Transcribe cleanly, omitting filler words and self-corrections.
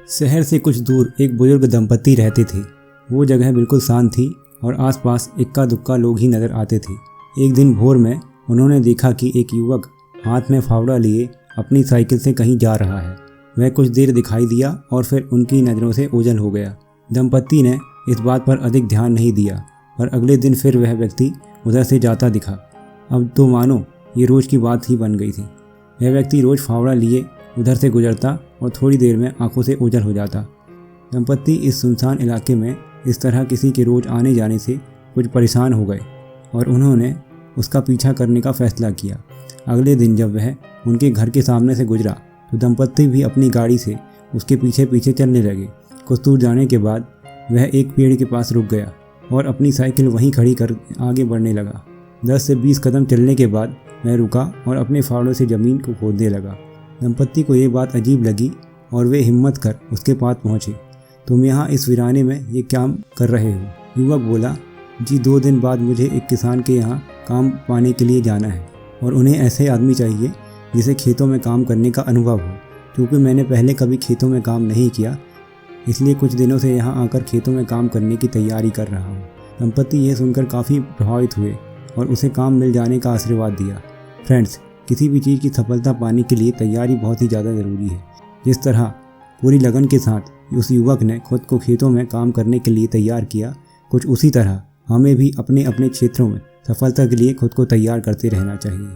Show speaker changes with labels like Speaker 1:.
Speaker 1: शहर से कुछ दूर एक बुजुर्ग दंपति रहते थे। वो जगह बिल्कुल शांत थी और आसपास इक्का दुक्का लोग ही नजर आते थे। एक दिन भोर में उन्होंने देखा कि एक युवक हाथ में फावड़ा लिए अपनी साइकिल से कहीं जा रहा है। वह कुछ देर दिखाई दिया और फिर उनकी नज़रों से ओझल हो गया। दंपति ने इस बात पर अधिक ध्यान नहीं दिया, पर अगले दिन फिर वह व्यक्ति उधर से जाता दिखा। अब तो मानो ये रोज़ की बात ही बन गई थी। वह व्यक्ति रोज़ फावड़ा लिए उधर से गुजरता और थोड़ी देर में आंखों से ओझल हो जाता। दंपति इस सुनसान इलाके में इस तरह किसी के रोज़ आने जाने से कुछ परेशान हो गए और उन्होंने उसका पीछा करने का फैसला किया। अगले दिन जब वह उनके घर के सामने से गुजरा तो दंपति भी अपनी गाड़ी से उसके पीछे पीछे चलने लगे। कुछ दूर जाने के बाद वह एक पेड़ के पास रुक गया और अपनी साइकिल वहीं खड़ी कर आगे बढ़ने लगा। 10 से 20 कदम चलने के बाद वह रुका और अपने फावड़ों से ज़मीन को खोदने लगा। दंपति को ये बात अजीब लगी और वे हिम्मत कर उसके पास पहुँचे। तुम यहाँ इस वीराने में ये क्या कर रहे हो? युवक बोला, जी 2 दिन बाद मुझे एक किसान के यहाँ काम पाने के लिए जाना है और उन्हें ऐसे आदमी चाहिए जिसे खेतों में काम करने का अनुभव हो। क्योंकि मैंने पहले कभी खेतों में काम नहीं किया, इसलिए कुछ दिनों से यहाँ आकर खेतों में काम करने की तैयारी कर रहा हूँ। दंपति ये सुनकर काफ़ी प्रभावित हुए और उसे काम मिल जाने का आशीर्वाद दिया। फ्रेंड्स, किसी भी चीज़ की सफलता पाने के लिए तैयारी बहुत ही ज़्यादा ज़रूरी है। जिस तरह पूरी लगन के साथ उस युवक ने खुद को खेतों में काम करने के लिए तैयार किया, कुछ उसी तरह हमें भी अपने अपने क्षेत्रों में सफलता के लिए खुद को तैयार करते रहना चाहिए।